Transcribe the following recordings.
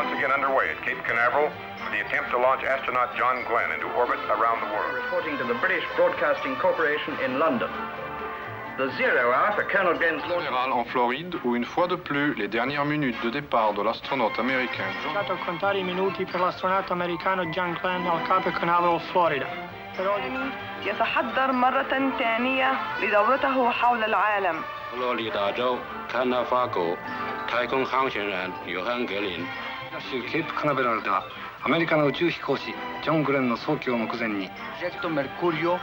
once again underway at Cape Canaveral for the attempt to launch astronaut John Glenn into orbit around the world. Reporting to the British Broadcasting Corporation in London. The 0 hour for Colonel Glenn's launch. En Floride, où une fois de plus, les dernières minutes de départ de l'astronaute américain. Dato a contare I minuti per l'astronauta americano John Glenn al Cape Canaveral, Florida. يتحضر مرة ثانية لدورته حول العالم. 佛罗里达州坎纳法国太空航行员约翰格林。州ケープカナベラルではアメリカの宇宙飛行士ジョン・グレンの早期を目前に。Proyecto Mercurio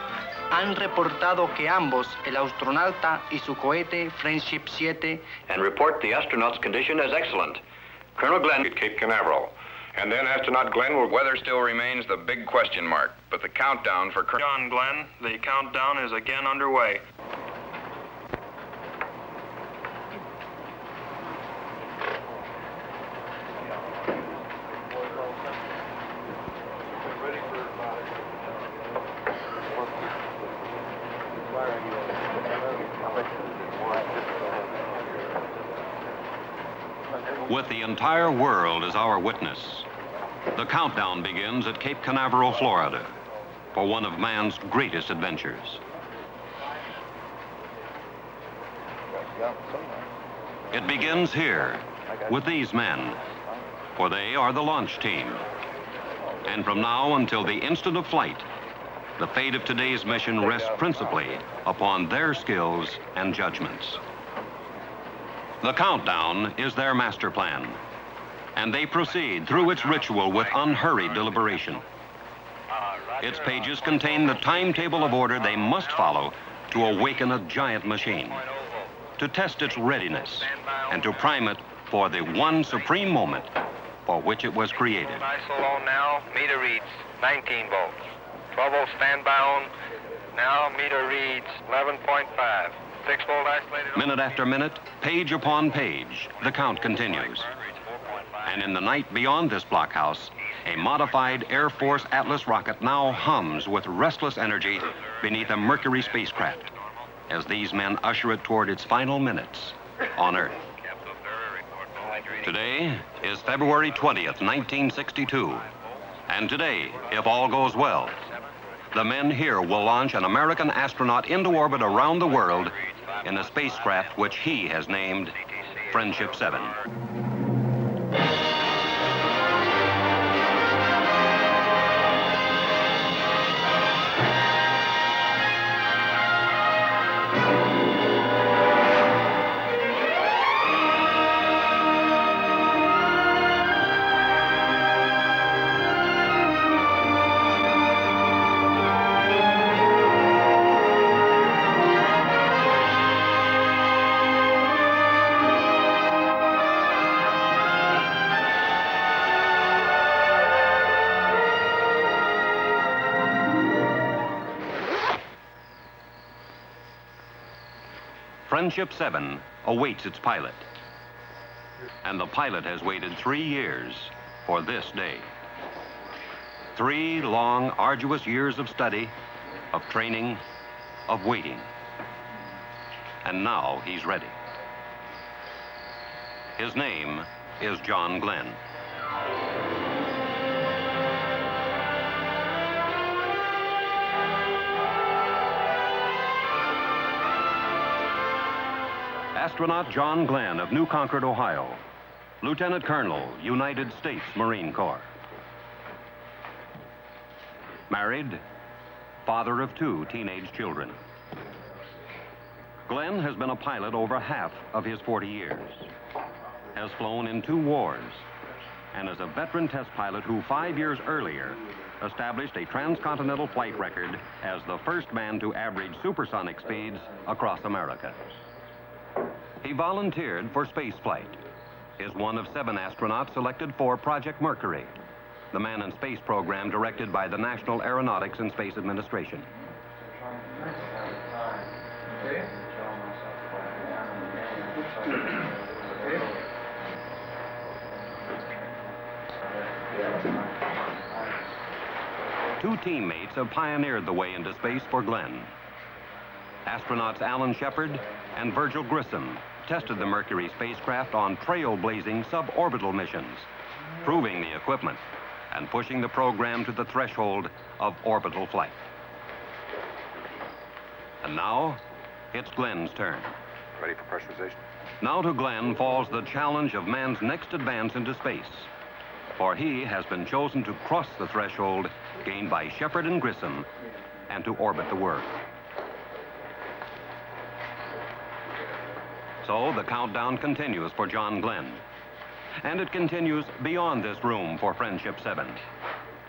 han reportado que ambos, el astronauta y su cohete Friendship 7, and report the astronaut's condition as excellent. Colonel Glenn at Cape Canaveral. And then astronaut Glenn will... Weather still remains the big question mark, but the countdown for John Glenn, the countdown is again underway. With the entire world as our witness, the countdown begins at Cape Canaveral, Florida, for one of man's greatest adventures. It begins here with these men, for they are the launch team. And from now until the instant of flight, the fate of today's mission rests principally upon their skills and judgments. The countdown is their master plan, and they proceed through its ritual with unhurried deliberation. Its pages contain the timetable of order they must follow to awaken a giant machine, to test its readiness, and to prime it for the one supreme moment for which it was created. ISO on now, meter reads 19 volts. 12 volt standby on, now meter reads 11.5. 6 volt isolated. Minute after minute, page upon page, the count continues. And in the night beyond this blockhouse, a modified Air Force Atlas rocket now hums with restless energy beneath a Mercury spacecraft as these men usher it toward its final minutes on Earth. Today is February 20th, 1962. And today, if all goes well, the men here will launch an American astronaut into orbit around the world in a spacecraft which he has named Friendship 7. Friendship 7 awaits its pilot. And the pilot has waited 3 years for this day. 3 long, arduous years of study, of training, of waiting. And now he's ready. His name is John Glenn. Astronaut John Glenn of New Concord, Ohio, Lieutenant Colonel, United States Marine Corps. Married, father of 2 teenage children. Glenn has been a pilot over half of his 40 years, has flown in 2 wars, and is a veteran test pilot who 5 years earlier established a transcontinental flight record as the first man to average supersonic speeds across America. He volunteered for space flight, is one of 7 astronauts selected for Project Mercury, the man in space program directed by the National Aeronautics and Space Administration. Two teammates have pioneered the way into space for Glenn. Astronauts Alan Shepard and Virgil Grissom tested the Mercury spacecraft on trailblazing suborbital missions, proving the equipment, and pushing the program to the threshold of orbital flight. And now, it's Glenn's turn. Ready for pressurization. Now to Glenn falls the challenge of man's next advance into space, for he has been chosen to cross the threshold gained by Shepard and Grissom and to orbit the world. So the countdown continues for John Glenn. And it continues beyond this room for Friendship 7.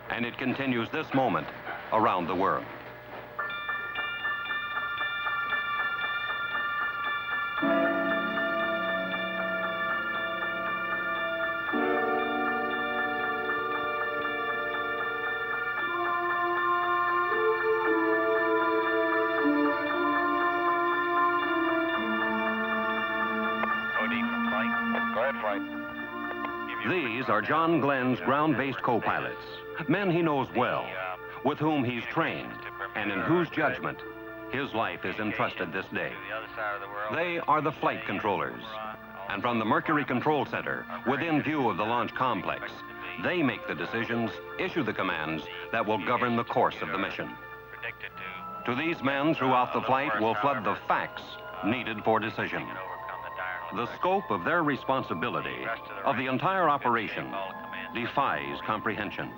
And it continues this moment around the world. These are John Glenn's ground-based co-pilots, men he knows well, with whom he's trained, and in whose judgment his life is entrusted this day. They are the flight controllers, and from the Mercury Control Center, within view of the launch complex, they make the decisions, issue the commands that will govern the course of the mission. To these men throughout the flight will flood the facts needed for decision. The scope of their responsibility of the entire operation defies comprehension.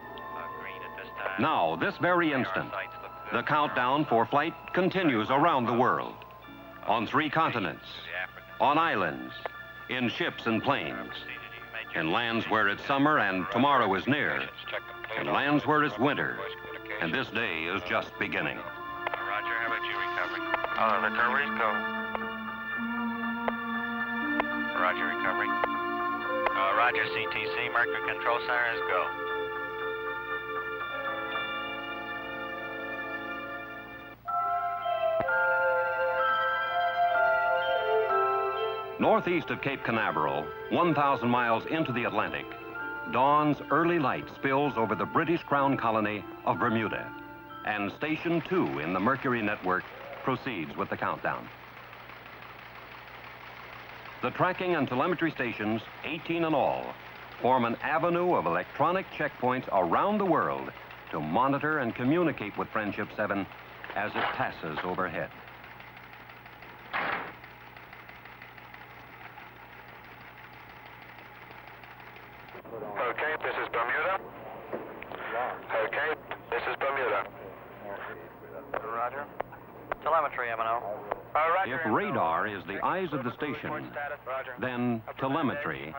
Now, this very instant, the countdown for flight continues around the world, on 3 continents, on islands, in ships and planes, in lands where it's summer and tomorrow is near, in lands where it's winter, and this day is just beginning. Roger, how about you recovery? Recovery's go. Roger, recovery. Roger, CTC, Mercury Control Center is go. Northeast of Cape Canaveral, 1,000 miles into the Atlantic, dawn's early light spills over the British Crown colony of Bermuda, and Station 2 in the Mercury network proceeds with the countdown. The tracking and telemetry stations, 18 in all, form an avenue of electronic checkpoints around the world to monitor and communicate with Friendship 7 as it passes overhead. Okay, this is Bermuda. Okay, this is Bermuda. Roger. Telemetry, M&O. If radar is the eyes of the station, then telemetry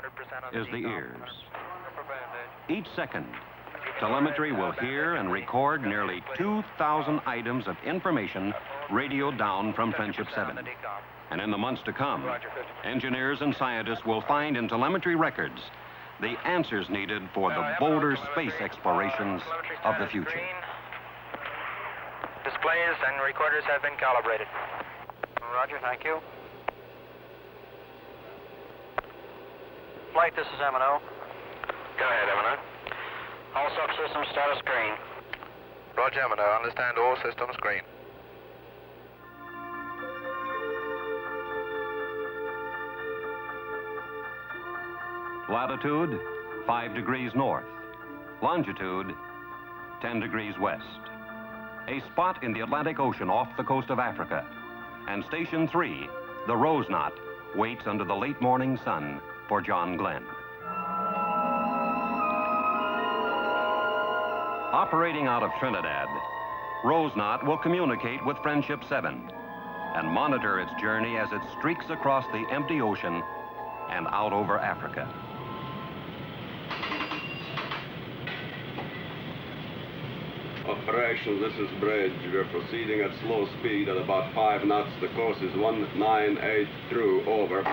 is the ears. Each second, telemetry will hear and record nearly 2,000 items of information radioed down from Friendship 7. And in the months to come, engineers and scientists will find in telemetry records the answers needed for the bolder space explorations of the future. Displays and recorders have been calibrated. Roger, thank you. Flight, this is M&O. Go ahead, M&O. All subsystems status green. Roger, M&O. Understand all systems green. Latitude, 5 degrees north. Longitude, 10 degrees west. A spot in the Atlantic Ocean off the coast of Africa. And Station 3, the Rose Knot, waits under the late morning sun for John Glenn. Operating out of Trinidad, Rose Knot will communicate with Friendship 7 and monitor its journey as it streaks across the empty ocean and out over Africa. Operation, this is Bridge. We're proceeding at slow speed at about 5 knots. The course is 198 through, over.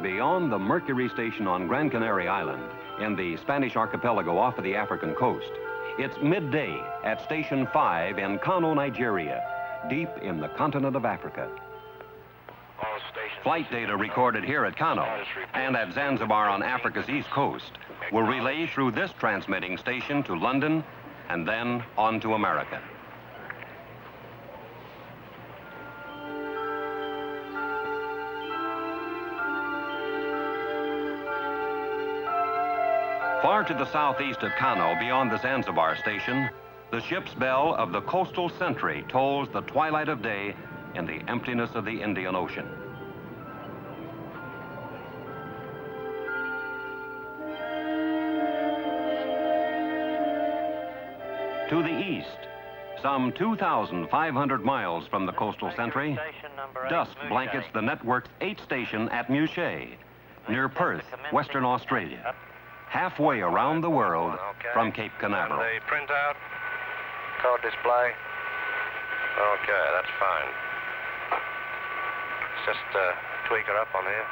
Beyond the Mercury station on Gran Canaria Island, in the Spanish archipelago off of the African coast, it's midday at Station 5 in Kano, Nigeria, deep in the continent of Africa. Flight data recorded here at Kano and at Zanzibar on Africa's east coast will relay through this transmitting station to London and then on to America. Far to the southeast of Kano, beyond the Zanzibar station, the ship's bell of the coastal sentry tolls the twilight of day in the emptiness of the Indian Ocean. To the east, some 2,500 miles from the coastal sentry, dusk blankets the network's 8th station at Muchet, near Perth, Western Australia, halfway around the world from Cape Canaveral. The printout, code display. Okay, that's fine. Let's just tweak it up on here.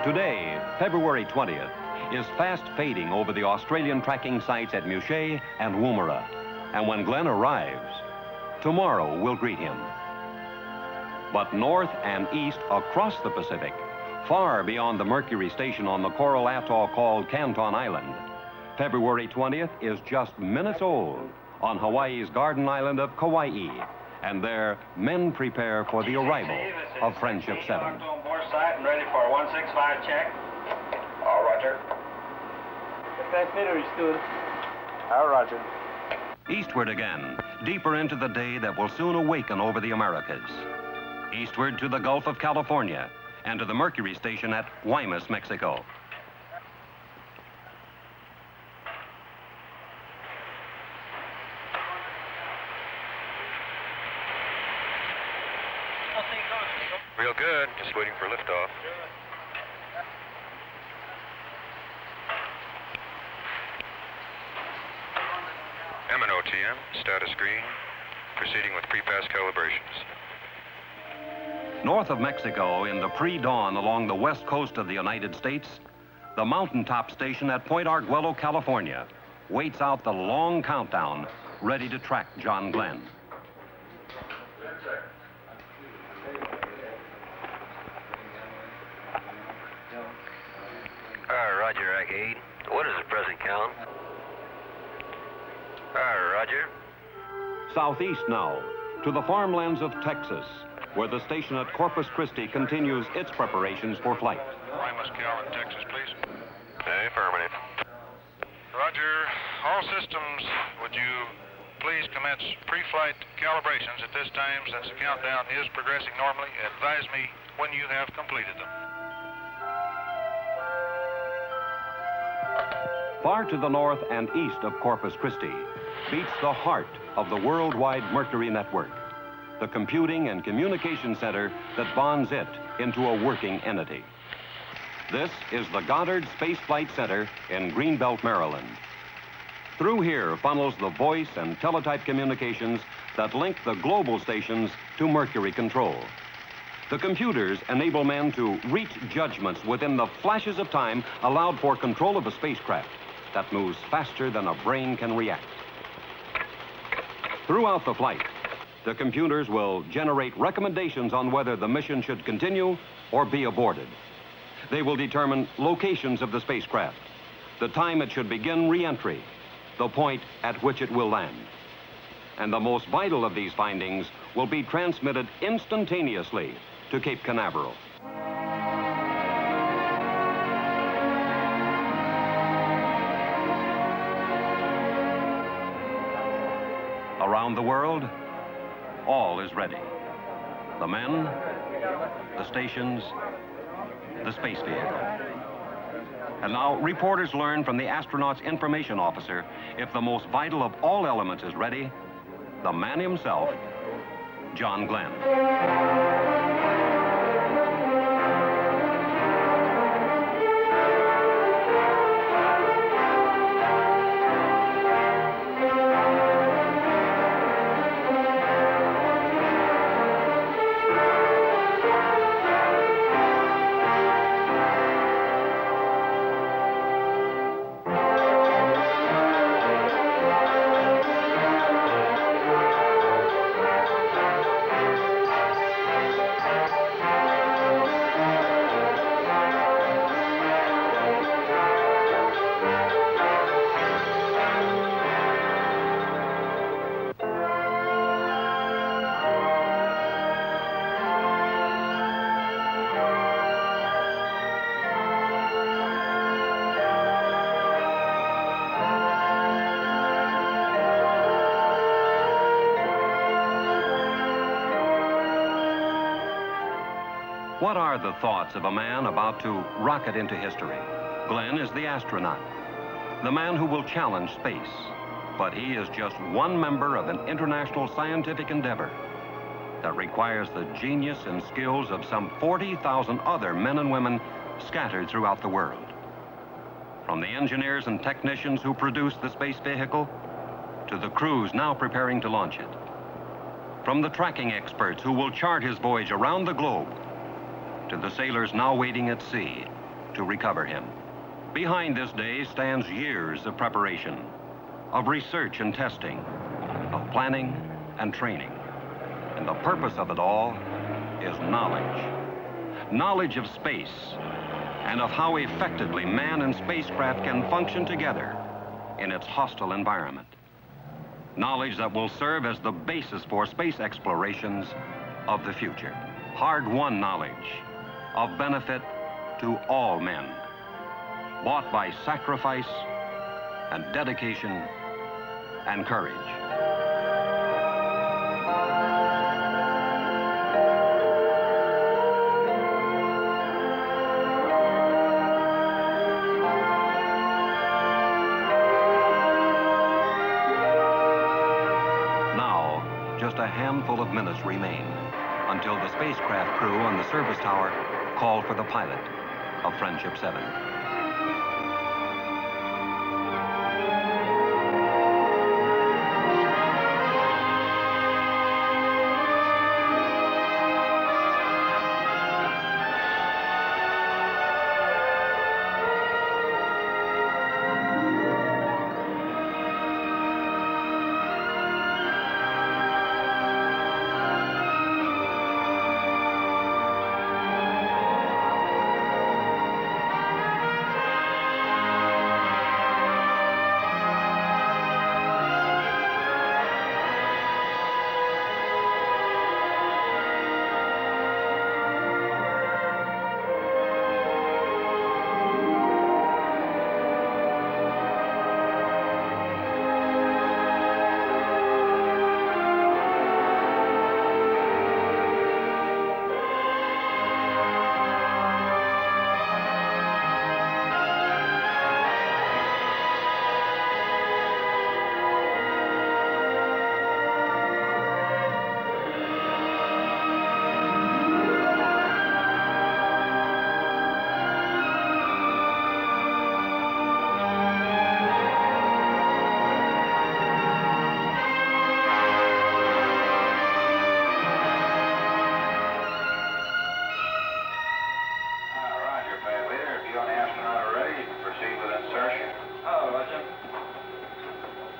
Today, February 20th, is fast fading over the Australian tracking sites at Muchet and Woomera. And when Glenn arrives, tomorrow will greet him. But north and east across the Pacific, far beyond the Mercury station on the coral atoll called Canton Island, February 20th is just minutes old on Hawaii's garden island of Kauai. And there, men prepare for the arrival of Friendship 7. On board site and ready for a 165 check. All Roger. Transmitter is stood. All Roger. Eastward again, deeper into the day that will soon awaken over the Americas. Eastward to the Gulf of California and to the Mercury station at Guaymas, Mexico. Real good. Just waiting for liftoff. MNOTM, status green. Proceeding with pre-pass calibrations. North of Mexico, in the pre-dawn along the west coast of the United States, the mountaintop station at Point Arguello, California, waits out the long countdown, ready to track John Glenn. Roger, Rack 8. What is the present count? Roger. Southeast now, to the farmlands of Texas, where the station at Corpus Christi continues its preparations for flight. Guaymas, Cal, in Texas, please. Affirmative. Roger. All systems, would you please commence pre-flight calibrations at this time since the countdown is progressing normally? Advise me when you have completed them. Far to the north and east of Corpus Christi beats the heart of the worldwide Mercury network, the computing and communication center that bonds it into a working entity. This is the Goddard Space Flight Center in Greenbelt, Maryland. Through here funnels the voice and teletype communications that link the global stations to Mercury control. The computers enable men to reach judgments within the flashes of time allowed for control of a spacecraft that moves faster than a brain can react. Throughout the flight, the computers will generate recommendations on whether the mission should continue or be aborted. They will determine locations of the spacecraft, the time it should begin re-entry, the point at which it will land. And the most vital of these findings will be transmitted instantaneously to Cape Canaveral. Around the world, all is ready. The men, the stations, the space vehicle. And now reporters learn from the astronaut's information officer if the most vital of all elements is ready, the man himself, John Glenn. What are the thoughts of a man about to rocket into history? Glenn is the astronaut, the man who will challenge space. But he is just one member of an international scientific endeavor that requires the genius and skills of some 40,000 other men and women scattered throughout the world. From the engineers and technicians who produce the space vehicle to the crews now preparing to launch it. From the tracking experts who will chart his voyage around the globe to the sailors now waiting at sea to recover him. Behind this day stands years of preparation, of research and testing, of planning and training. And the purpose of it all is knowledge. Knowledge of space and of how effectively man and spacecraft can function together in its hostile environment. Knowledge that will serve as the basis for space explorations of the future. Hard-won knowledge of benefit to all men, bought by sacrifice and dedication and courage. Now, just a handful of minutes remain until the spacecraft crew on the service tower call for the pilot of Friendship 7.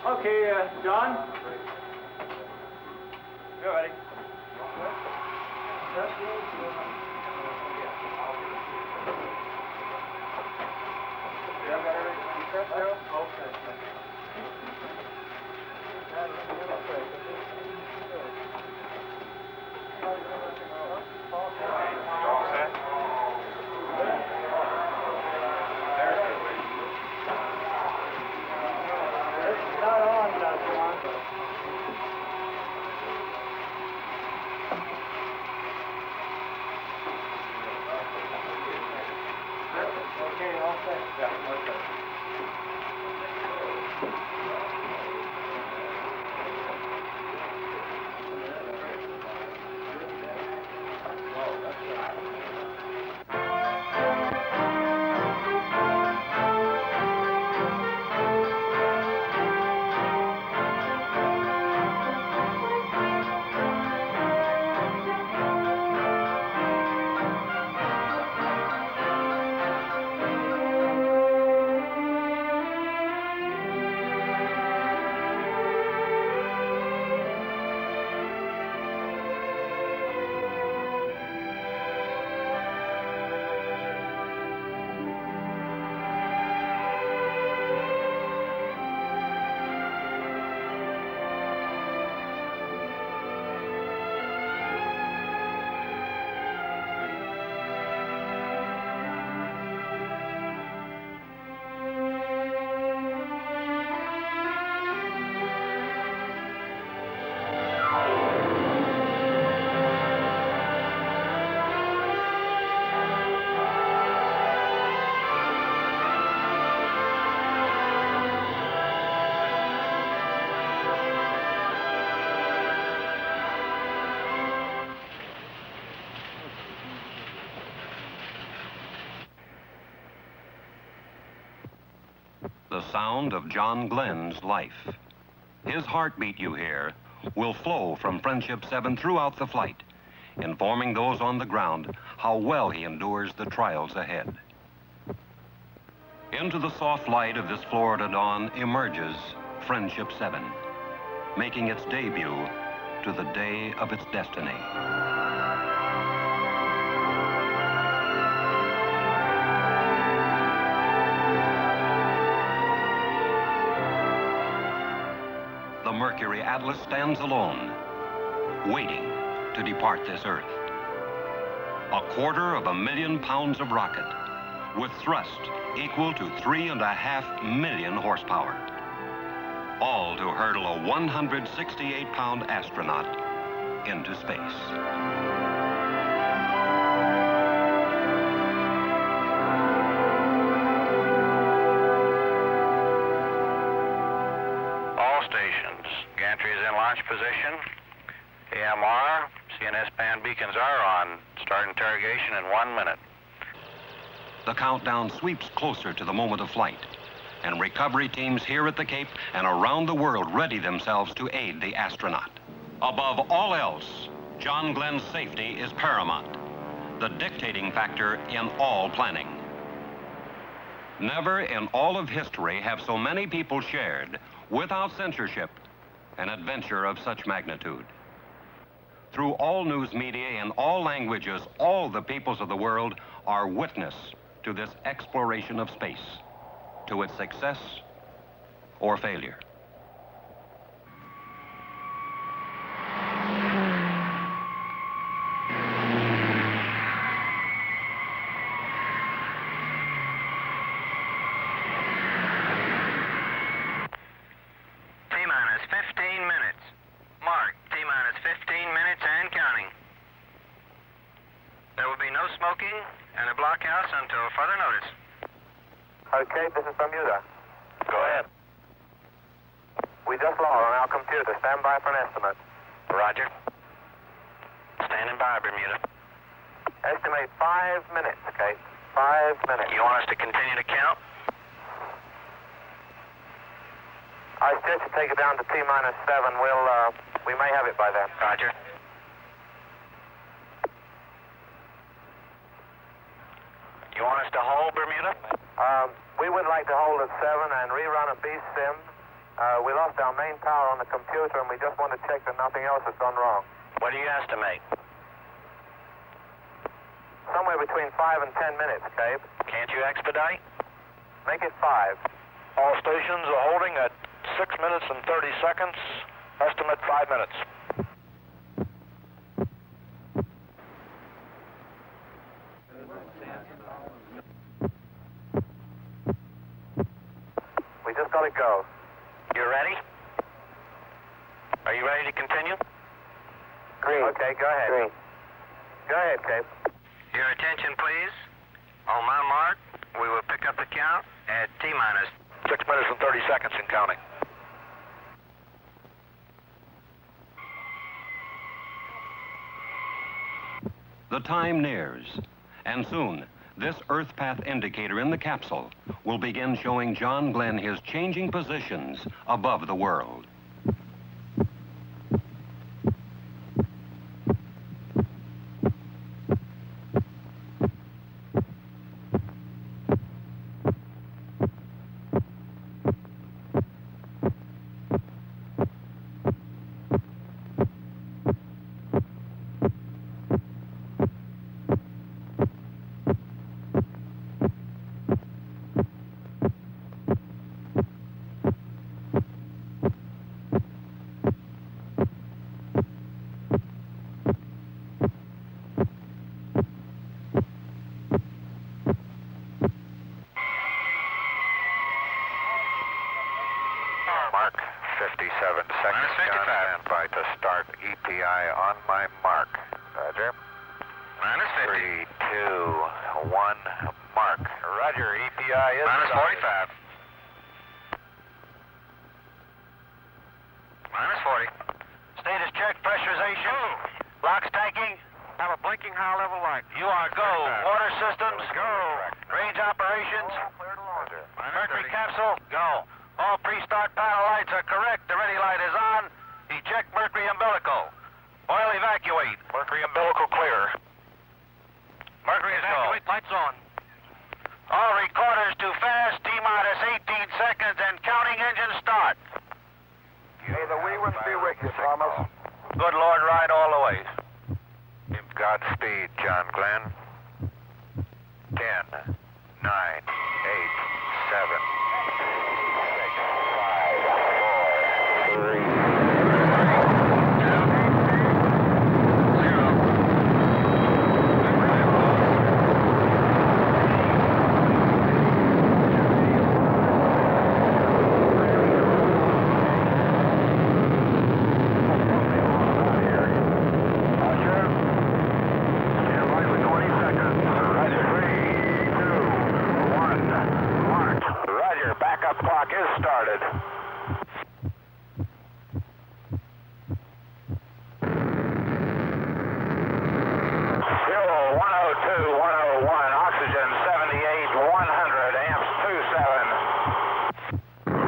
Okay, John? You're ready. the sound of John Glenn's life. His heartbeat, you hear, will flow from Friendship 7 throughout the flight, informing those on the ground how well he endures the trials ahead. Into the soft light of this Florida dawn emerges Friendship 7, making its debut to the day of its destiny. The Mercury Atlas stands alone, waiting to depart this Earth. 250,000 pounds of rocket with thrust equal to 3.5 million horsepower, all to hurdle a 168-pound astronaut into space. All stations. Gantry is in launch position. AMR, CNS band beacons are on. Start interrogation in 1 minute. The countdown sweeps closer to the moment of flight, and recovery teams here at the Cape and around the world ready themselves to aid the astronaut. Above all else, John Glenn's safety is paramount, the dictating factor in all planning. Never in all of history have so many people shared, without censorship, an adventure of such magnitude. Through all news media in all languages, all the peoples of the world are witness to this exploration of space, to its success or failure. T-minus 15 minutes. Mark, T-minus 15 minutes and counting. There will be no smoking and a blockhouse until further notice. Okay, this is Bermuda. Go ahead. We just logged on our computer. Stand by for an estimate. Roger. Standing by, Bermuda. Estimate 5 minutes, Kate. 5 minutes. You want us to continue to count? I suggest you take it down to T-minus 7. We may have it by then. Roger. You want us to hold, Bermuda? We would like to hold at 7 and rerun a B-sim. We lost our main power on the computer, and we just want to check that nothing else has gone wrong. What do you estimate? Somewhere between 5 and 10 minutes, Cape. Can't you expedite? Make it 5. All stations are holding at 6 minutes and 30 seconds. Estimate 5 minutes. We just got to go. You ready? Are you ready to continue? Green. Okay, go ahead. Green. Go ahead, Cape. Your attention, please. On my mark, we will pick up the count at T-minus 6 minutes and 30 seconds and counting. The time nears, and soon, this Earth path indicator in the capsule will begin showing John Glenn his changing positions above the world. Mark 57 seconds. Stand by to start EPI on my mark. Roger. Minus 50. 3, 2, 1, mark. Roger, EPI is Minus started. 45. Minus 40. Status check, pressurization. Locks tanking. Have a blinking high level light. You are go. Water systems. Go. Range operations. Clear to launch. Roger. Mercury capsule, go. All pre-start panel lights are correct. The ready light is on. Eject Mercury umbilical. Oil evacuate. Mercury umbilical clear. Mercury evacuate, lights on. All recorders too fast. T-minus 18 seconds and counting engine start. May the wee ones be with you, Thomas. Good Lord, ride all the way. Godspeed, John Glenn. 10, 9, 8, 7, 6, 5, 4, 3. Clock is started. Fuel 102, 101, oxygen 78, 100, amps 27.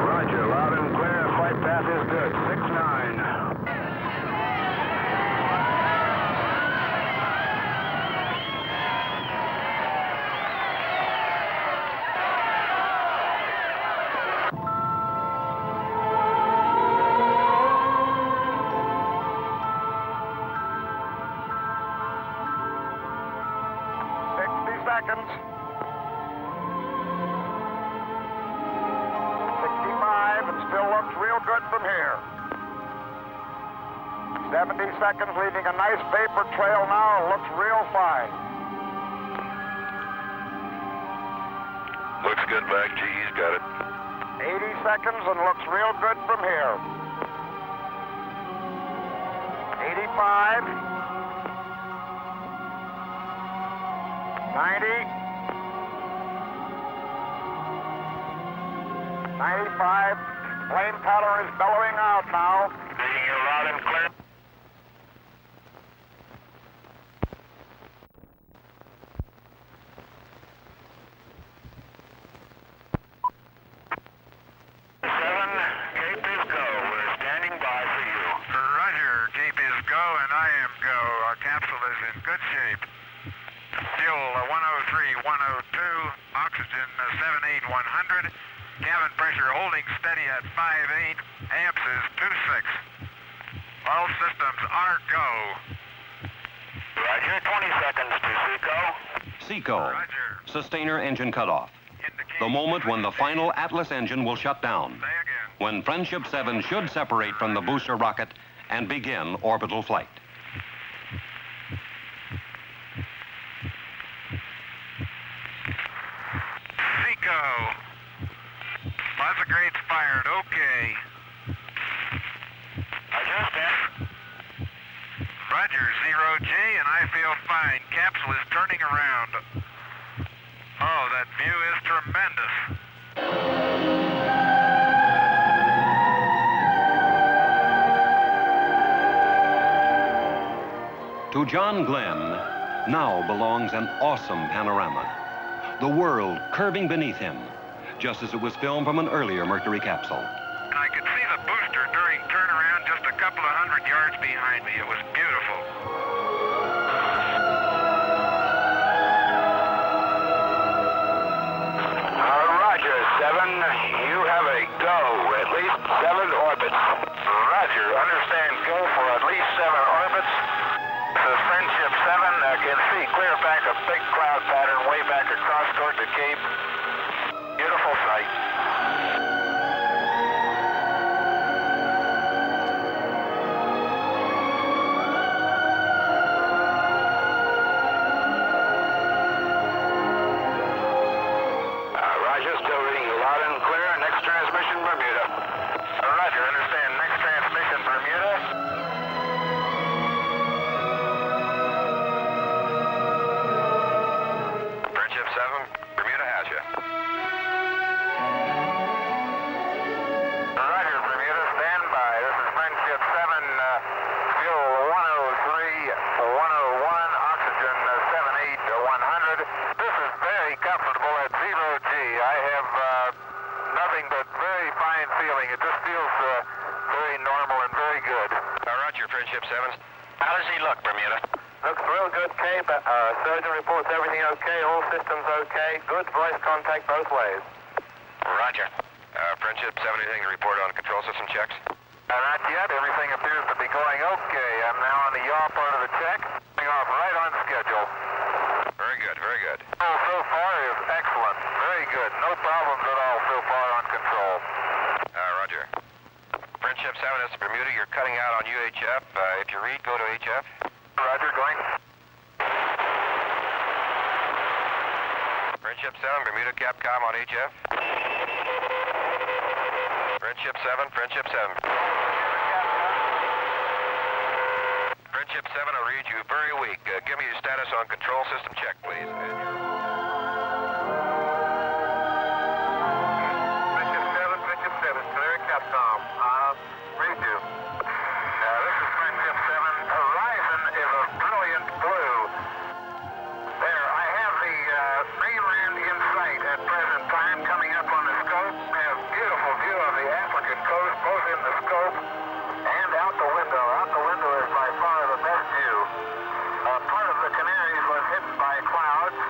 Roger, loud and clear, flight path is good, 6-9. Seconds. 65, and still looks real good from here. 70 seconds, leaving a nice vapor trail now. Looks real fine. Looks good back, GE's got it. 80 seconds and looks real good from here. 85. 90, 95, plane color is bellowing out now. Reading you loud and clear. Cape is go. We're standing by for you. Roger, Cape is go and I am go. Our capsule is in good shape. Fuel 103, 102, oxygen 78, 100, cabin pressure holding steady at 58, amps is 26. All systems are go. Roger, 20 seconds to SECO. SECO, sustainer engine cutoff. The moment when the final Atlas engine will shut down. When Friendship 7 should separate from the booster rocket and begin orbital flight. Lots of grades fired, okay. Adjust that. Roger, 0G, and I feel fine. Capsule is turning around. Oh, that view is tremendous. To John Glenn, now belongs an awesome panorama. The world curving beneath him, just as it was filmed from an earlier Mercury capsule. I could see the booster during turnaround just a couple of 100 yards behind me. It was beautiful. Roger, 7. You have a go. At least 7 orbits. Roger, understand go for at least 7 orbits. This is Friendship 7. Can see clear back a big cloud pattern way back across toward the Cape. Beautiful sight. Roger, still reading you loud and clear. Next transmission, Bermuda. Roger, understand. Next transmission, Bermuda. Friendship 7, Bermuda has you. 7. How does he look, Bermuda? Looks real good, Cape. Surgeon reports everything okay, all systems okay. Good voice contact both ways. Roger. Friendship 7, anything to report on control system checks? Not yet. Everything appears to be going okay. I'm now on the yaw part of the check. Coming off right on schedule. Very good, very good. So far is excellent. Very good. No problems at all so far on control. Roger. Friendship 7, this is Bermuda. You're cutting out on UHF. If you read, go to HF. Roger, going. Friendship 7, Bermuda Capcom on HF. Friendship 7, Friendship 7. Friendship 7, I'll read you very weak. Give me your status on control system check, please. Friendship 7, clear Capcom. Read you. This is Friendship 7. Horizon is a brilliant blue. There, I have the mainland in sight at present time coming up on the scope. I have a beautiful view of the African coast, both in the scope and out the window. Out the window is by far the best view. Part of the Canaries was hidden by clouds.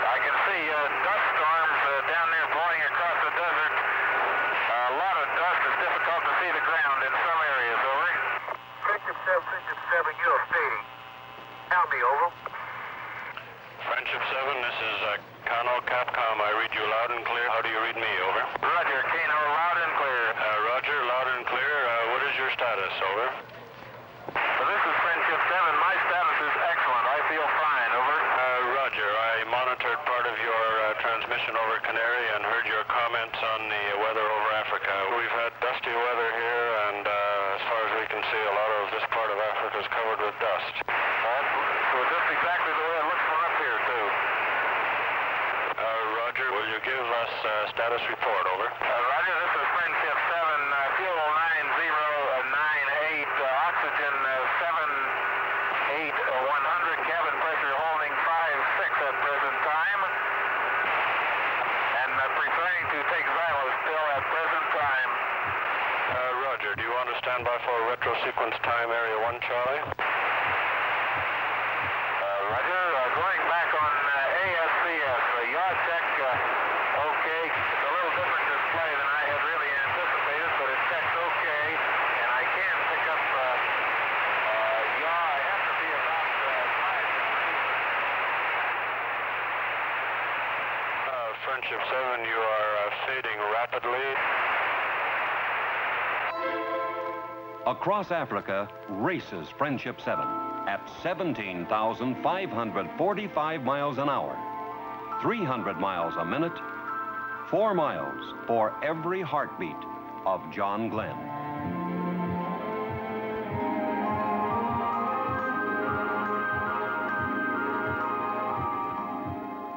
I can see dust storms down there blowing across the desert. A lot of dust. It's difficult to see the ground in some areas. Over. Friendship 7, you are fading. Tell me, over. Friendship 7, this is Kano Capcom. I read you loud and clear. How do you read me? Over. Roger, Kano, loud and clear. Roger, loud and clear. What is your status? Over. This is Friendship 7. My status is excellent. I feel fine. Over. Roger, I monitored part of your transmission over Canary and heard your comments on the weather over Africa. We've had dusty weather here, and as far as we can see, a lot of this part of Africa is covered with dust. So just exactly the way it looks from up here, too. Roger, will you give us status report? Over. Roger, this is Friendship 7. Fuel 9098. Oxygen 78. 100. Cabin pressure holding 5.6 at present time. And preparing to take Xylo still at present time. Roger, do you want to stand by for retro sequence time, Area 1, Charlie? Roger, going back on ASCS. Yaw check, okay. It's a little different display than I had really anticipated, but it checks okay. And I can pick up yaw. I have to be about 5 degrees. Friendship 7, you are fading rapidly. Across Africa, races Friendship 7 at 17,545 miles an hour, 300 miles a minute, 4 miles for every heartbeat of John Glenn.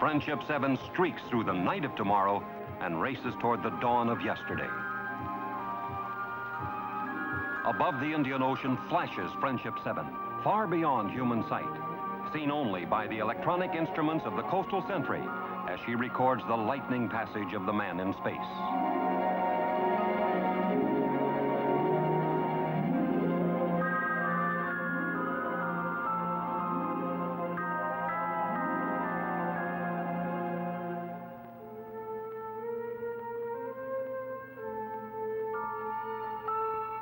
Friendship 7 streaks through the night of tomorrow and races toward the dawn of yesterday. Above the Indian Ocean flashes Friendship 7, far beyond human sight, seen only by the electronic instruments of the Coastal Sentry as she records the lightning passage of the man in space.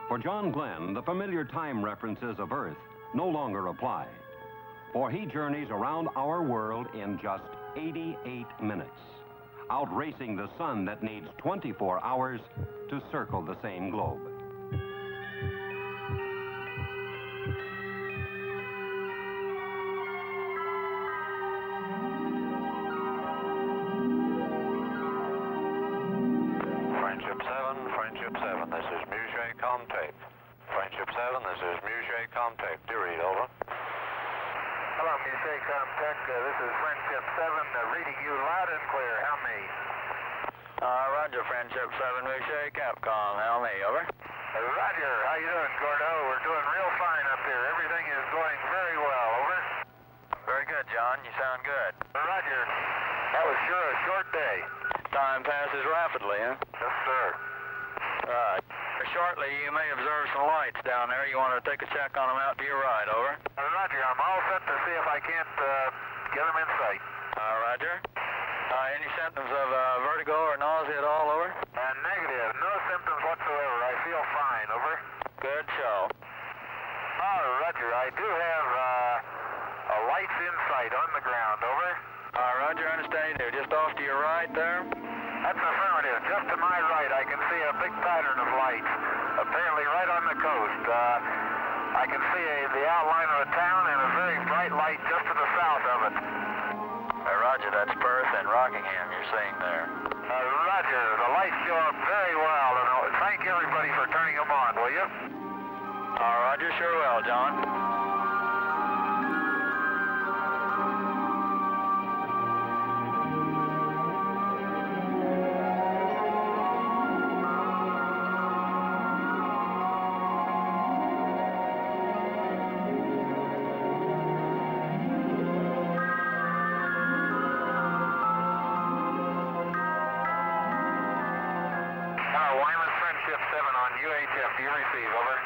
For John Glenn, the familiar time references of Earth no longer apply, for he journeys around our world in just 88 minutes, outracing the sun that needs 24 hours to circle the same globe. Friendship 7, this is Musée Comtape. Friendship 7, this is Musée Comtape. Do read, over. Hello, Musée Comtech. This is Friendship 7, reading you loud and clear. How me? Roger, Friendship 7, Musée Capcom. How me, over. Roger, how you doing, Gordo? We're doing real fine up here. Everything is going very well, over. Very good, John. You sound good. Roger. That was sure a short day. Time passes rapidly, huh? Yes, sir. Right. Shortly, you may observe some lights down there. You want to take a check on them out to your right, over. Roger, I'm all set to see if I can't get them in sight. Roger. Any symptoms of vertigo or nausea at all, over? Negative. No symptoms whatsoever. I feel fine, over. Good show. Roger, I do have lights in sight on the ground, over. Roger, understand you do. Just off to your right there? That's affirmative. Just to my right, I can see a big pattern of lights, apparently right on the coast. I can see the outline of a town and a very bright light just to the south of it. Roger, that's Perth and Rockingham you're seeing there. Roger, the lights show up very well, and thank everybody for turning them on, will you? Roger, sure will, John. Wyman, Friendship 7 on UHF. Do you receive? Over.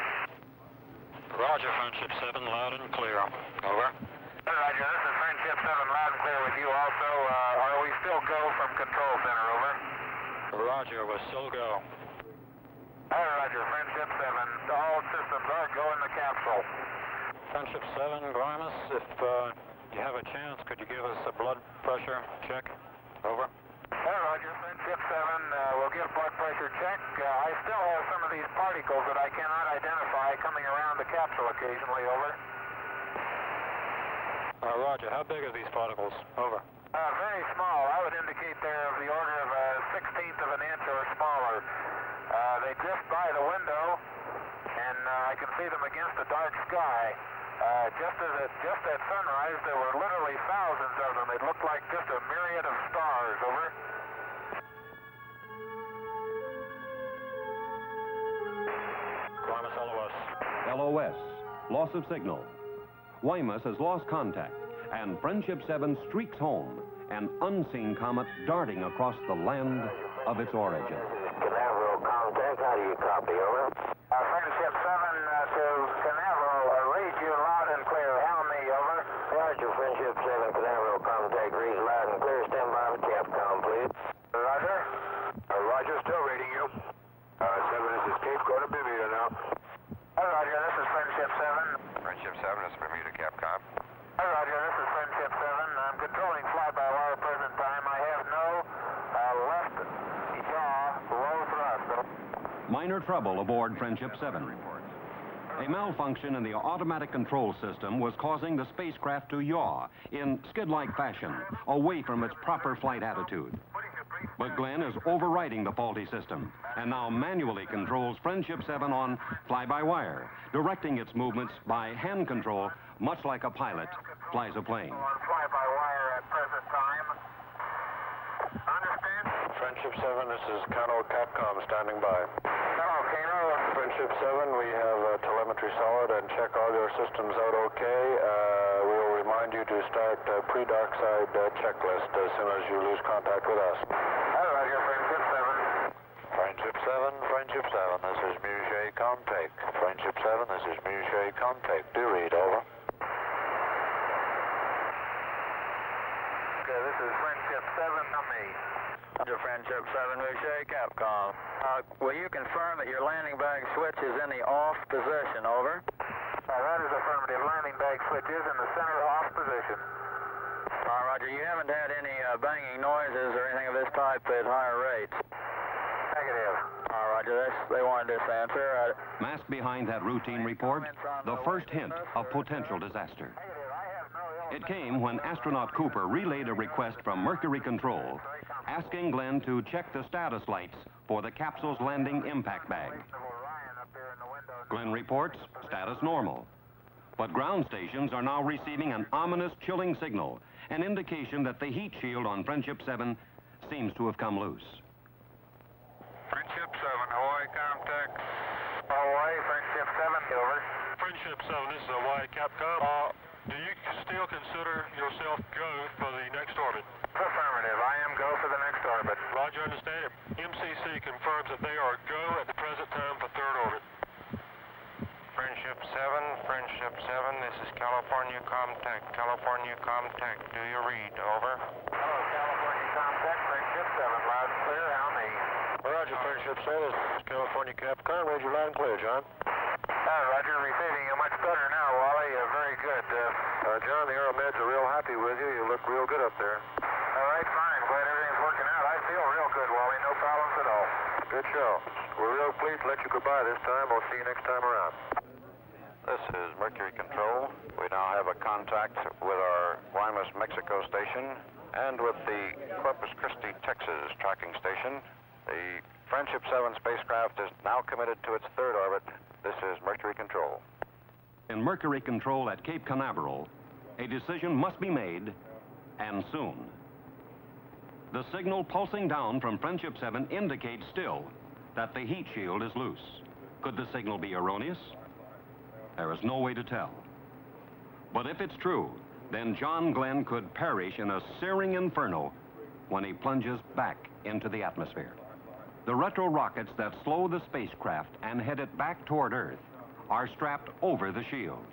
Roger, Friendship 7, loud and clear. Over. Roger, this is Friendship 7, loud and clear with you also. Are we still go from Control Center? Over. Roger, we're still go. Roger, Friendship 7. All systems are go in the capsule. Friendship 7, Grimus, if you have a chance, could you give us a blood pressure check? Over. Roger, Friendship 7, we'll give blood pressure check. I still have some of these particles that I cannot identify coming around the capsule occasionally, over. Roger, how big are these particles? Over. Very small. I would indicate they're of the order of a 1/16 of an inch or smaller. They drift by the window, and I can see them against the dark sky. Just at sunrise, there were literally thousands of them. It looked like just a myriad of stars, over. Grimus, LOS. LOS, loss of signal. Wymus has lost contact, and Friendship 7 streaks home, an unseen comet darting across the land of its origin. Canaveral contact, how do you copy, over? Friendship 7 to Canaveral, read you loud and clear. Helm me, over. Roger, Friendship 7, Canaveral contact, read loud and clear. Stand by for Capcom, please. Roger. Roger, still reading you. 7, this is Cape Cod, Bermuda now. Roger, this is Friendship 7. Friendship 7, this is Bermuda Capcom. Roger, this is Friendship 7. I'm controlling fly-by-wire present time. I have no left yaw, low thrust. Minor trouble aboard Friendship 7. A malfunction in the automatic control system was causing the spacecraft to yaw in skid-like fashion, away from its proper flight attitude. But Glenn is overriding the faulty system and now manually controls Friendship 7 on fly-by-wire, directing its movements by hand control, much like a pilot flies a plane. On fly-by-wire at present time. Understand? Friendship 7, this is Kano Capcom standing by. Hello, Kano. Friendship 7, we have telemetry solid and check all your systems out okay. We'll remind you to start pre-dark side checklist as soon as you lose contact with us. Roger, Friendship 7. Friendship 7, Friendship 7, this is Muget Contact. Friendship 7, this is Muget Contact. Do read, over. Okay, this is Friendship 7 to me. Roger, Friendship 7, Muget Capcom. Will you confirm that your landing bag switch is in the off position, over? That is affirmative. Landing bag switch is in the center off position. Roger, you haven't had any banging noises or anything of this type at higher rates? Negative. Roger, they wanted this answer. Masked behind that routine report, the first hint of potential disaster. It came when astronaut Cooper relayed a request from Mercury Control, asking Glenn to check the status lights for the capsule's landing impact bag. Glenn reports status normal. But ground stations are now receiving an ominous chilling signal, an indication that the heat shield on Friendship 7 seems to have come loose. Friendship 7, Hawaii contact. Hawaii, Friendship 7, over. Friendship 7, this is Hawaii Capcom. Do you still consider yourself go for the next orbit? Affirmative. I am go for the next orbit. Roger, understand. MCC confirms that they are go at the present time for third Friendship 7, this is California Comtech. California Comtech, do you read? Over. Hello, California Comtech, Friendship 7, loud and clear. How me? Roger, Friendship 7, this is California Capcom. Read you loud and clear, John. Roger, receiving you much better now, Wally. Very good. John, the Aeromeds are real happy with you. You look real good up there. All right, fine. Glad everything's working out. I feel real good, Wally. No problems at all. Good show. We're real pleased to let you goodbye this time. We'll see you next time around. This is Mercury Control. We now have a contact with our Guaymas, Mexico station and with the Corpus Christi, Texas tracking station. The Friendship 7 spacecraft is now committed to its third orbit. This is Mercury Control. In Mercury Control at Cape Canaveral, a decision must be made, and soon. The signal pulsing down from Friendship 7 indicates still that the heat shield is loose. Could the signal be erroneous? There is no way to tell. But if it's true, then John Glenn could perish in a searing inferno when he plunges back into the atmosphere. The retro rockets that slow the spacecraft and head it back toward Earth are strapped over the shield.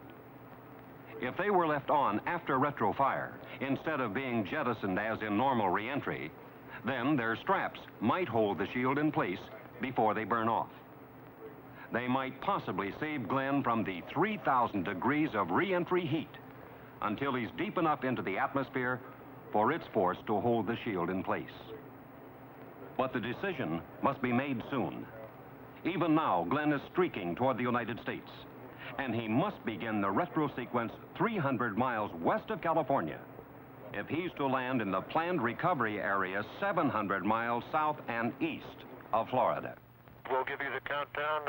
If they were left on after retro fire, instead of being jettisoned as in normal re-entry, then their straps might hold the shield in place before they burn off. They might possibly save Glenn from the 3,000 degrees of re-entry heat until he's deep enough into the atmosphere for its force to hold the shield in place. But the decision must be made soon. Even now, Glenn is streaking toward the United States, and he must begin the retro sequence 300 miles west of California if he's to land in the planned recovery area 700 miles south and east of Florida. We'll give you the countdown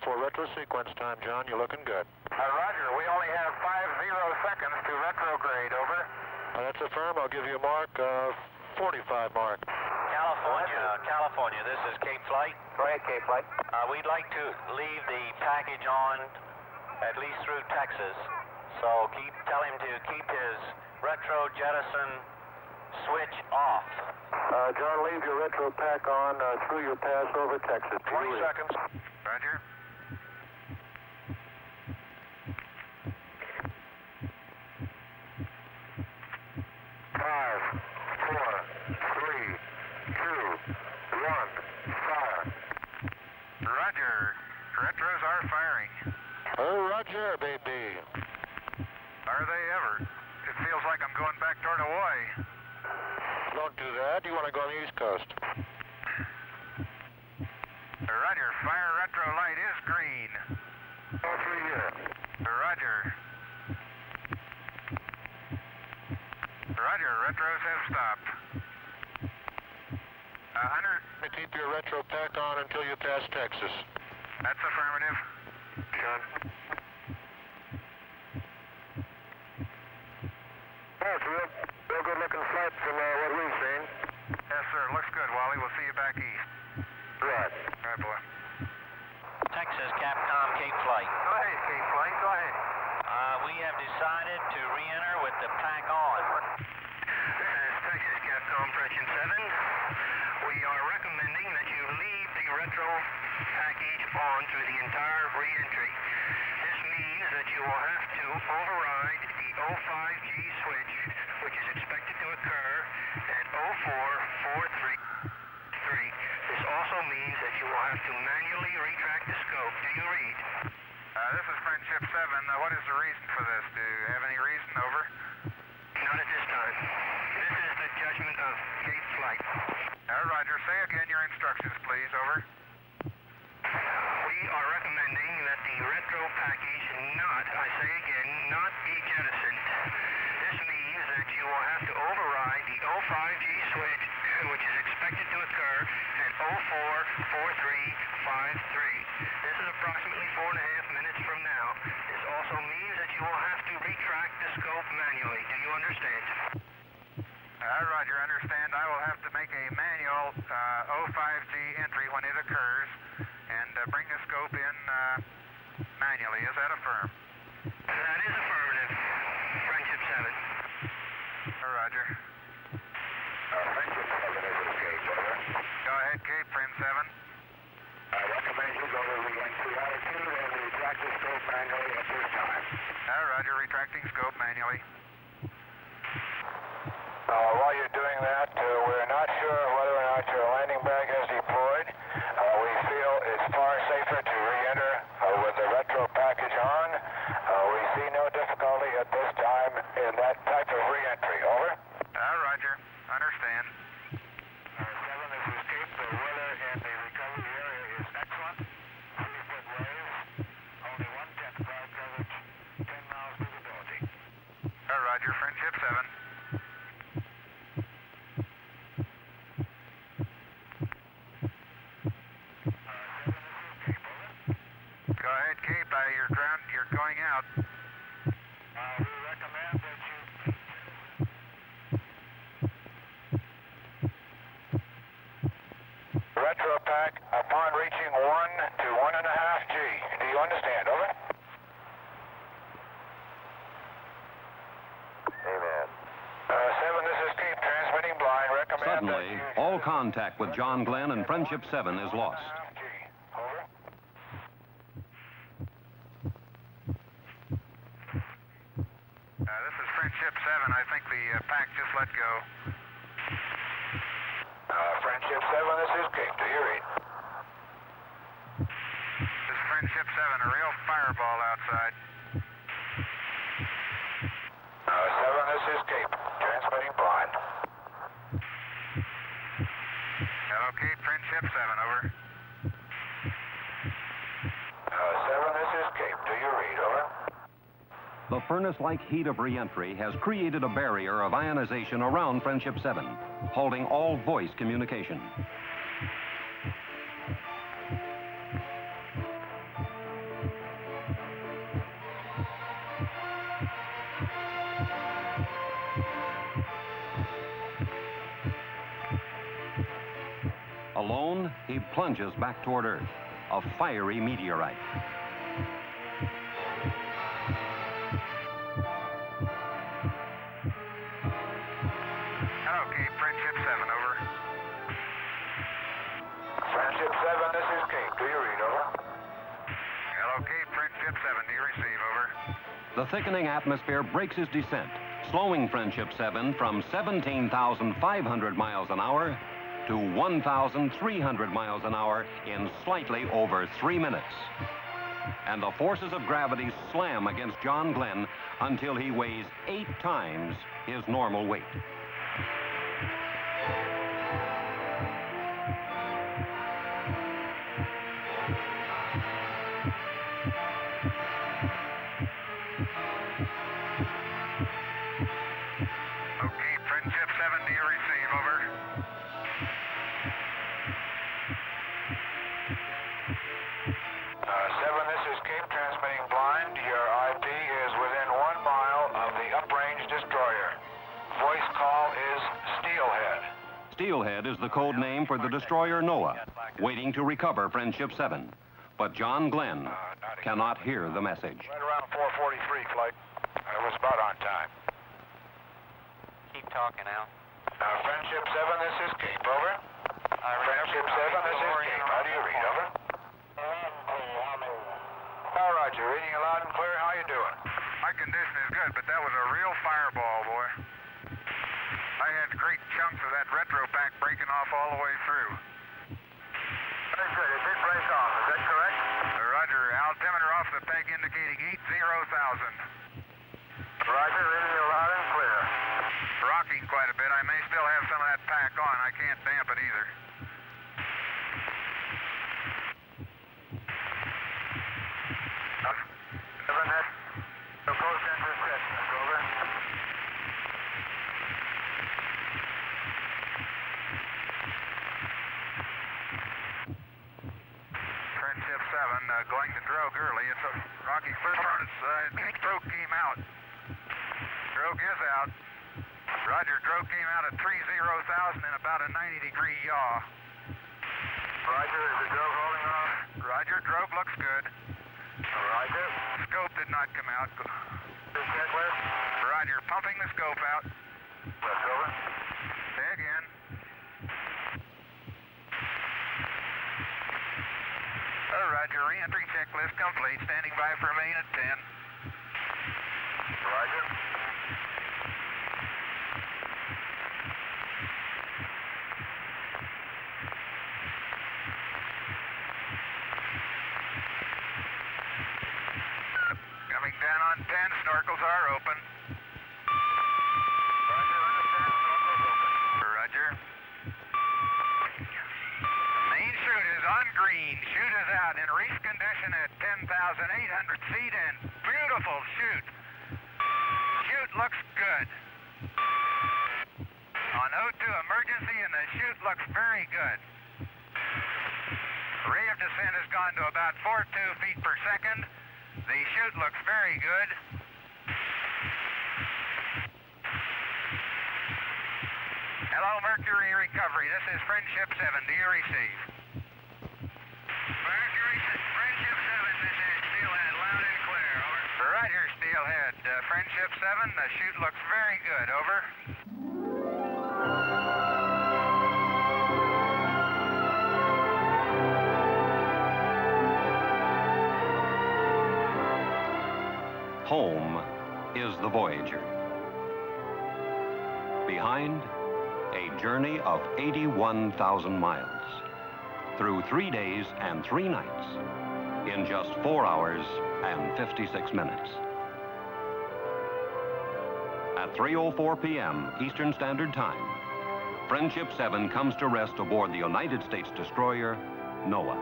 for retro sequence time, John. You're looking good. Roger, we only have 50 seconds to retrograde, over. That's affirm. I'll give you a mark, 45 mark. California, this is Cape Flight. Go ahead, Cape Flight. We'd like to leave the package on at least through Texas. So tell him to keep his retro jettison switch off. John, leave your retro pack on through your pass over Texas. 20 seconds. Roger. Five, four, three, two, one, fire. Roger. Retros are firing. Oh, Roger, baby. Are they ever? It feels like I'm going back toward Hawaii. Don't do that. You want to go on the East Coast. Roger. Fire retro light is green. All through here. Roger. Roger. Retros have stopped. Hunter. Keep your retro pack on until you pass Texas. That's affirmative. John. That's real good-looking flight from what we've seen. Yes, sir. Looks good, Wally. We'll see you back east. Right. All right, boy. Texas Capcom Cape Flight. Go ahead, Cape Flight. Go ahead. We have decided to re-enter with the pack on. This is Texas Capcom Friendship 7. We are recommending that you leave the retro package on through the entire re-entry. This means that you will have to override the 05G switch, which is expected to occur at 0443. This also means that you will have to manually retract the scope. Do you read? This is Friendship 7. What is the reason for this? Do you have any reason? Over. Not at this time. This is the judgment of Cape Flight. Roger. Say again your instructions, please. Over. We are recommending that the retro package not, I say again, not be jettisoned. This means that you will have to override the 05G switch, which is expected to occur at 044353. This is approximately 4.5 minutes from now. This also means that you will have to retract the scope manually. Do you understand? Roger, understand. I will have to make a manual 05G entry when it occurs and bring the scope in manually. Is that affirmed? That is affirmative. Friendship 7. Roger. Friendship 7 is Cape, over. Go ahead, Cape, Friend 7. I recommend you go to the altitude and the retract the scope manually at this time. Roger, retracting scope manually. While you're doing that, we're not sure whether or not your landing bag has deployed. We feel it's far safer to re-enter with the retro package on. We see no difficulty at this time in that type of re-entry. Over. Roger. Understand. 7, this is Cape. The weather in the recovery area is excellent. 3-foot waves, only 1/10 cloud coverage, 10 miles visibility. Roger, Friendship 7. Go ahead, Cape. You're going out. We recommend that you... Retro pack upon reaching 1 to 1.5 G. Do you understand? Over. Amen. 7, this is Cape transmitting blind. Recommend Suddenly, all contact with John Glenn and Friendship 7 is lost. This is Friendship 7. I think the pack just let go. Friendship 7, this is Cape. Do you read? This is Friendship 7, a real fireball outside. 7, this is Cape transmitting blind. Hello, Cape. Friendship 7, over. 7, this is Cape. Do you read? Over. The furnace-like heat of re-entry has created a barrier of ionization around Friendship 7, halting all voice communication. Alone, he plunges back toward Earth, a fiery meteorite. Hello, Cape. Friendship 7, over. Friendship 7, this is Cape. Do you read? Over. Hello, Cape. Friendship 7, do you receive? Over. The thickening atmosphere breaks his descent, slowing Friendship 7 from 17,500 miles an hour to 1,300 miles an hour in slightly over 3 minutes. And the forces of gravity slam against John Glenn until he weighs 8 times his normal weight. Okay, Friendship 7, do you receive? Over. This is Cape transmitting blind. Your IP is within 1 mile of the uprange destroyer. Voice call is Steelhead. Steelhead is the code name for the destroyer Noah, waiting to recover Friendship 7. But John Glenn cannot hear the message. Right around 4:43 flight. It was about on time. Keep talking now. Friendship 7, this is Cape. Over. Friendship 7, this is Cape. How do you read? Over. Roger, reading you loud and clear. How you doing? My condition is good, but that was a real fireball, boy. I had great chunks of that retro pack breaking off all the way through. Very good. It did break off. Is that correct? Roger. Altimeter off the peg indicating 80,000. Roger, reading you loud and clear. Rocking quite a bit. I may still have some of that pack on. I can't damp it either. Friendship 7, going to drogue early. It's a rocky first furnace. Drogue came out. Drogue is out. Roger, drogue came out at 30,000 in about a 90-degree yaw. Roger, is the drogue holding off? Roger, drogue looks good. Roger. Scope did not come out. Checklist. Roger, pumping the scope out. That's over. Say again. Roger. Re-entry checklist complete. Standing by for main at 10. Roger. Coming down on 10. Snorkels are open. Roger, understand. Snorkels open. Roger. Main chute is on green. Chute is out in reef condition at 10,800 feet and beautiful chute. Chute looks good. On O2 emergency and the chute looks very good. Rate of descent has gone to about 42 feet per second. The chute looks very good. Hello, Mercury Recovery. This is Friendship 7. Do you receive? Friendship 7, this is Steelhead. Loud and clear. Over. Roger, Steelhead. Friendship 7, the chute looks very good. Over. Home is the Voyager. Behind, a journey of 81,000 miles through 3 days and 3 nights in just 4 hours and 56 minutes. At 3:04 p.m. Eastern Standard Time, Friendship 7 comes to rest aboard the United States destroyer Noah,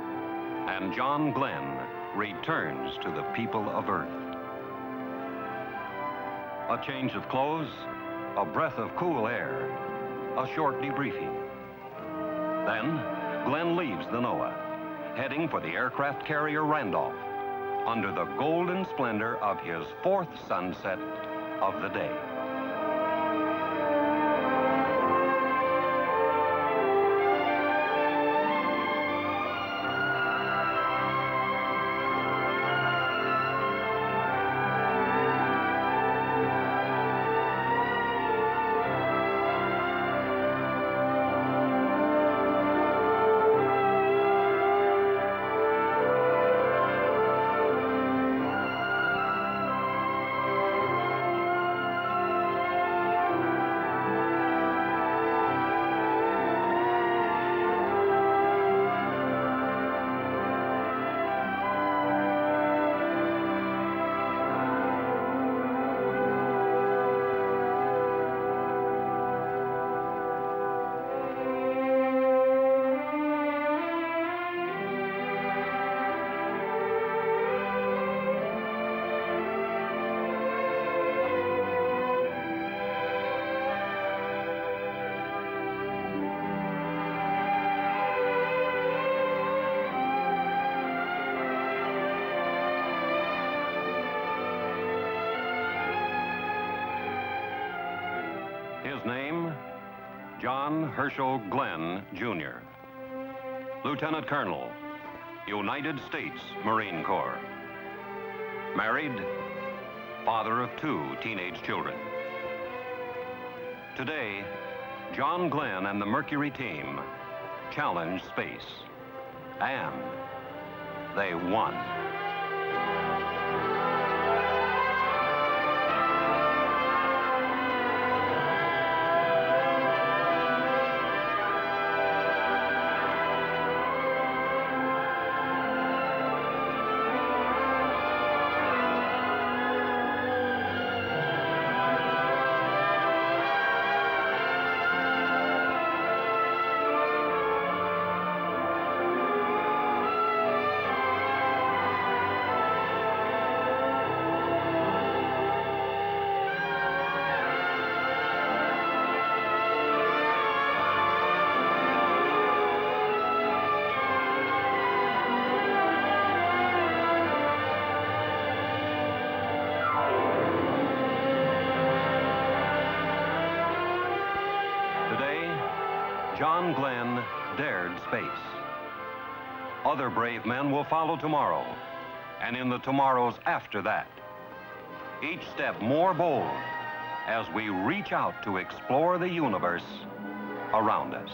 and John Glenn returns to the people of Earth. A change of clothes, a breath of cool air, a short debriefing. Then, Glenn leaves the Noah, heading for the aircraft carrier Randolph, under the golden splendor of his 4th sunset of the day. His name, John Herschel Glenn, Jr. Lieutenant Colonel, United States Marine Corps. Married, father of 2 teenage children. Today, John Glenn and the Mercury team challenged space. And they won. John Glenn dared space. Other brave men will follow tomorrow, and in the tomorrows after that. Each step more bold as we reach out to explore the universe around us.